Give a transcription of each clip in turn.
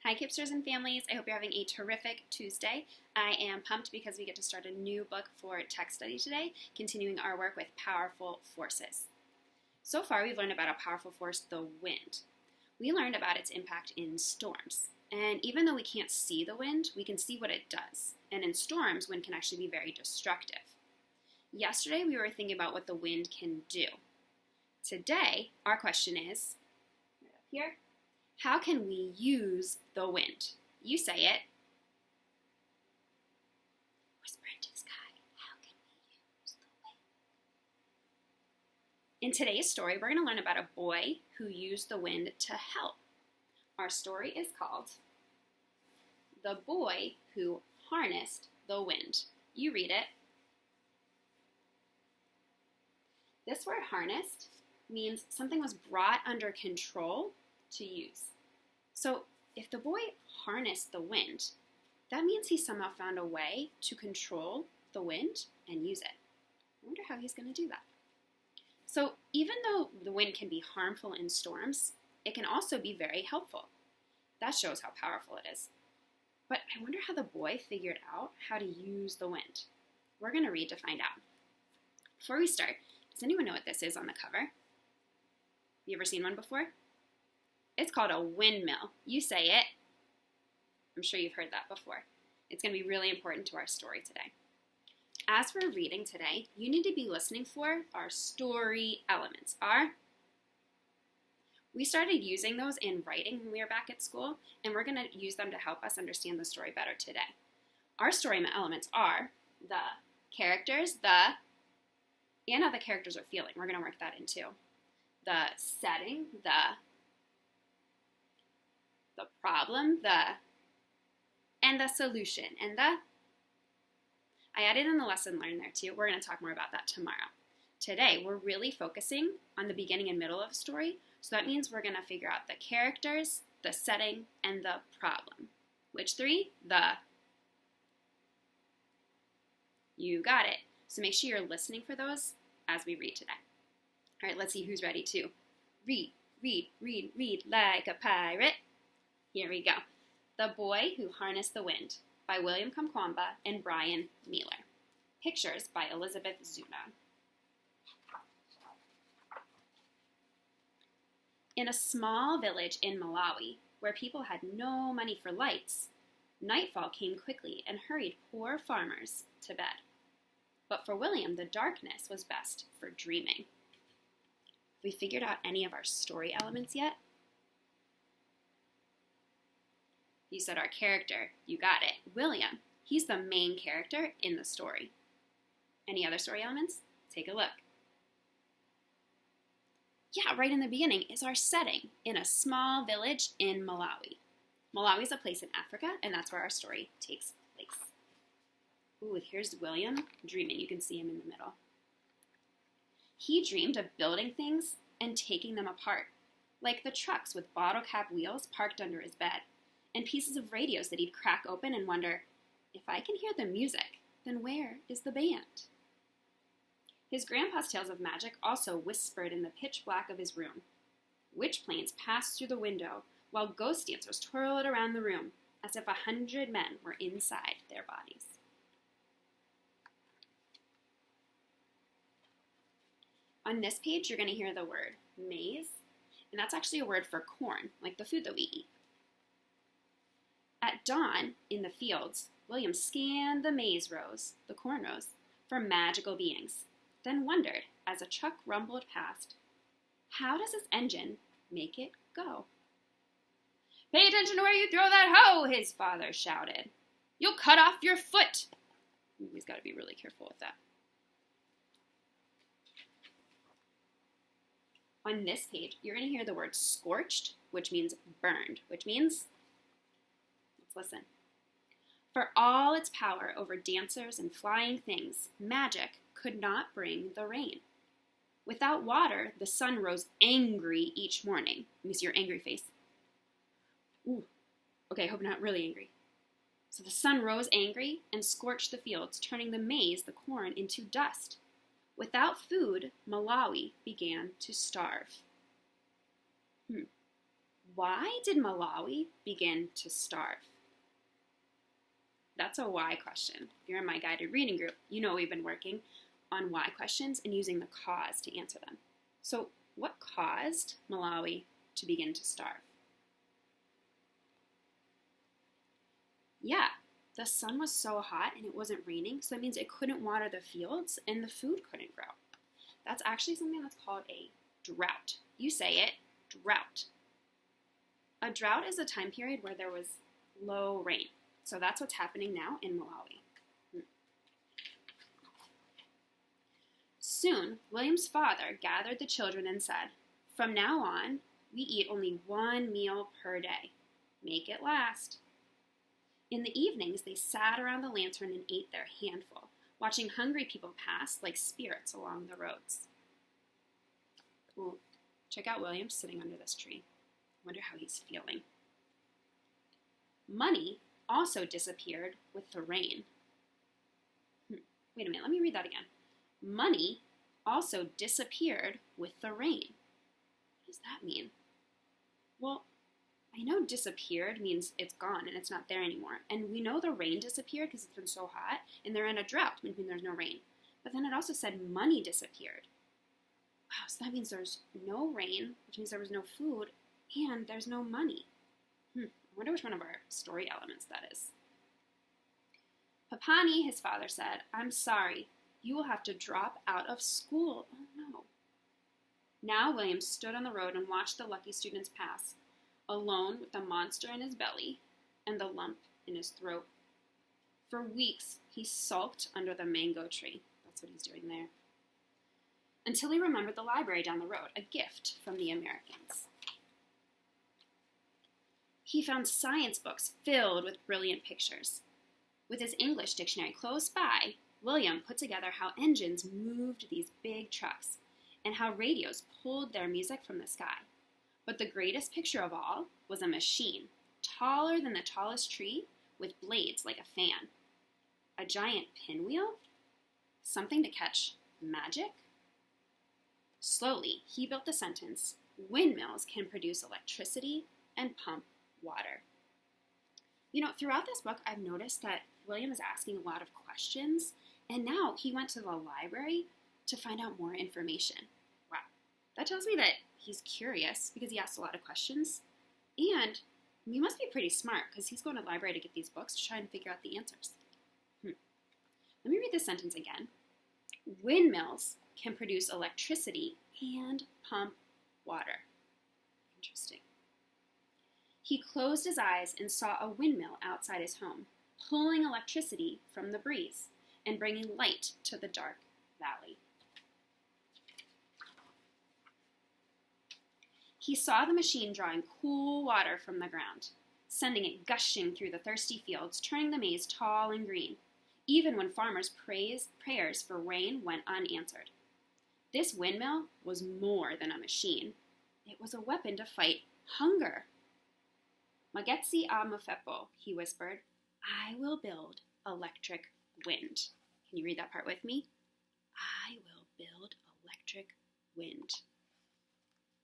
Hi, Kipsters and families. I hope you're having a terrific Tuesday. I am pumped because we get to start a new book for tech study today, continuing our work with powerful forces. So far, we've learned about a powerful force, the wind. We learned about its impact in storms. And even though we can't see the wind, we can see what it does. And in storms, wind can actually be very destructive. Yesterday, we were thinking about what the wind can do. Today, our question is, right up here, how can we use the wind? You say it. Whisper into the sky. How can we use the wind? In today's story, we're going to learn about a boy who used the wind to help. Our story is called The Boy Who Harnessed the Wind. You read it. This word harnessed means something was brought under control to use. So if the boy harnessed the wind, that means he somehow found a way to control the wind and use it. I wonder how he's going to do that. So even though the wind can be harmful in storms, it can also be very helpful. That shows how powerful it is. But I wonder how the boy figured out how to use the wind. We're going to read to find out. Before we start, does anyone know what this is on the cover? You ever seen one before? It's called a windmill. You say it. I'm sure you've heard that before. It's going to be really important to our story today. As we're reading today, you need to be listening for our story elements. We started using those in writing when we were back at school, and we're going to use them to help us understand the story better today. Our story elements are the characters, and how the characters are feeling. We're going to work that in too. The setting, the problem, and the solution, and I added in the lesson learned there too. We're going to talk more about that tomorrow. Today, we're really focusing on the beginning and middle of the story, so that means we're going to figure out the characters, the setting, and the problem. Which three? You got it. So make sure you're listening for those as we read today. All right, let's see who's ready to read like a pirate. Here we go. The Boy Who Harnessed the Wind by William Kamkwamba and Brian Mealer. Pictures by Elizabeth Zuna. In a small village in Malawi, where people had no money for lights, nightfall came quickly and hurried poor farmers to bed. But for William, the darkness was best for dreaming. Have we figured out any of our story elements yet? You said our character. You got it. William. He's the main character in the story. Any other story elements? Take a look. Yeah, right in the beginning is our setting in a small village in Malawi. Malawi is a place in Africa, and that's where our story takes place. Ooh, here's William dreaming. You can see him in the middle. He dreamed of building things and taking them apart, like the trucks with bottle cap wheels parked under his bed, and pieces of radios that he'd crack open and wonder, if I can hear the music, then where is the band? His grandpa's tales of magic also whispered in the pitch black of his room. Witch planes passed through the window, while ghost dancers twirled around the room, as if 100 men were inside their bodies. On this page, you're going to hear the word maize, and that's actually a word for corn, like the food that we eat. At dawn, in the fields, William scanned the maize rows, the corn rows, for magical beings, then wondered, as a truck rumbled past, how does this engine make it go? Pay attention to where you throw that hoe, his father shouted. You'll cut off your foot. He's got to be really careful with that. On this page, you're going to hear the word scorched, which means burned, which means, let's listen. For all its power over dancers and flying things, magic could not bring the rain. Without water, the sun rose angry each morning. Let me see your angry face. Ooh, okay, I hope not really angry. So the sun rose angry and scorched the fields, turning the maize, the corn, into dust. Without food, Malawi began to starve. Why did Malawi begin to starve? That's a why question. If you're in my guided reading group, you know we've been working on why questions and using the cause to answer them. So what caused Malawi to begin to starve? Yeah, the sun was so hot and it wasn't raining, so that means it couldn't water the fields and the food couldn't grow. That's actually something that's called a drought. You say it, drought. A drought is a time period where there was low rain. So that's what's happening now in Malawi. Soon, William's father gathered the children and said, "From now on, we eat only one meal per day. Make it last." In the evenings, they sat around the lantern and ate their handful, watching hungry people pass like spirits along the roads. Ooh, check out William sitting under this tree. Wonder how he's feeling. Money also disappeared with the rain. Wait a minute, let me read that again. Money also disappeared with the rain. What does that mean? Well, I know disappeared means it's gone and it's not there anymore. And we know the rain disappeared because it's been so hot and they're in a drought, meaning there's no rain. But then it also said money disappeared. Wow, so that means there's no rain, which means there was no food, and there's no money. I wonder which one of our story elements that is. Papani, his father, said, "I'm sorry, you will have to drop out of school." Oh no. Now William stood on the road and watched the lucky students pass, alone with the monster in his belly and the lump in his throat. For weeks, he sulked under the mango tree. That's what he's doing there. Until he remembered the library down the road, a gift from the Americans. He found science books filled with brilliant pictures. With his English dictionary close by, William put together how engines moved these big trucks and how radios pulled their music from the sky. But the greatest picture of all was a machine, taller than the tallest tree, with blades like a fan. A giant pinwheel? Something to catch magic? Slowly, he built the sentence, "Windmills can produce electricity and pump water." You know, throughout this book, I've noticed that William is asking a lot of questions, and now he went to the library to find out more information. Wow. That tells me that he's curious because he asked a lot of questions, and he must be pretty smart because he's going to the library to get these books to try and figure out the answers. Let me read this sentence again. Windmills can produce electricity and pump water. Interesting. He closed his eyes and saw a windmill outside his home, pulling electricity from the breeze and bringing light to the dark valley. He saw the machine drawing cool water from the ground, sending it gushing through the thirsty fields, turning the maize tall and green, even when farmers' prayers for rain went unanswered. This windmill was more than a machine. It was a weapon to fight hunger. "Magetsi a Mafepo," he whispered. "I will build electric wind." Can you read that part with me? I will build electric wind.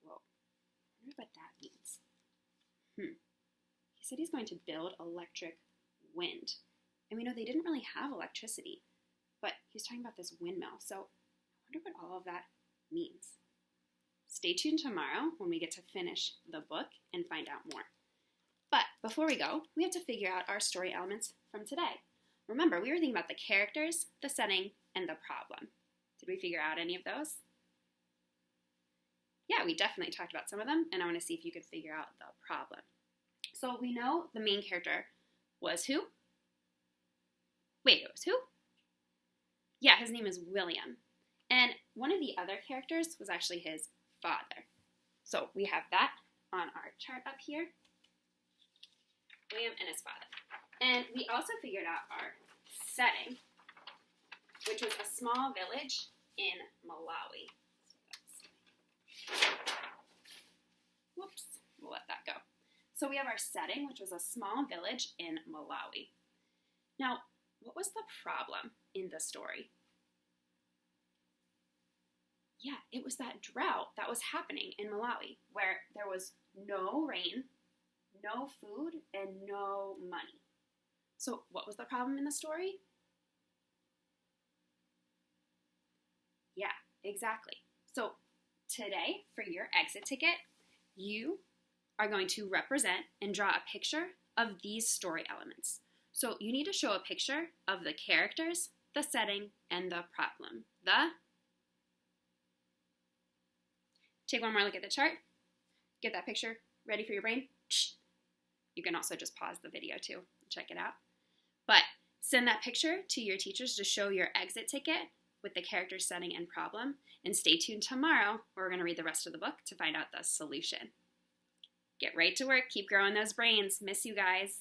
Whoa, I wonder what that means. He said he's going to build electric wind. And we know they didn't really have electricity, but he was talking about this windmill. So I wonder what all of that means. Stay tuned tomorrow when we get to finish the book and find out more. But before we go, we have to figure out our story elements from today. Remember, we were thinking about the characters, the setting, and the problem. Did we figure out any of those? Yeah, we definitely talked about some of them, and I want to see if you could figure out the problem. So we know the main character was who? Wait, it was who? Yeah, his name is William. And one of the other characters was actually his father. So we have that on our chart up here. William and his father. And we also figured out our setting, which was a small village in Malawi. Whoops, we'll let that go. So we have our setting, which was a small village in Malawi. Now, what was the problem in the story? Yeah, it was that drought that was happening in Malawi, where there was no rain, no food, and no money. So what was the problem in the story? Yeah, exactly. So today, for your exit ticket, you are going to represent and draw a picture of these story elements. So you need to show a picture of the characters, the setting, and the problem. Take one more look at the chart. Get that picture ready for your brain. You can also just pause the video too and check it out. But send that picture to your teachers to show your exit ticket with the character, setting, and problem. And stay tuned tomorrow where we're going to read the rest of the book to find out the solution. Get right to work. Keep growing those brains. Miss you guys.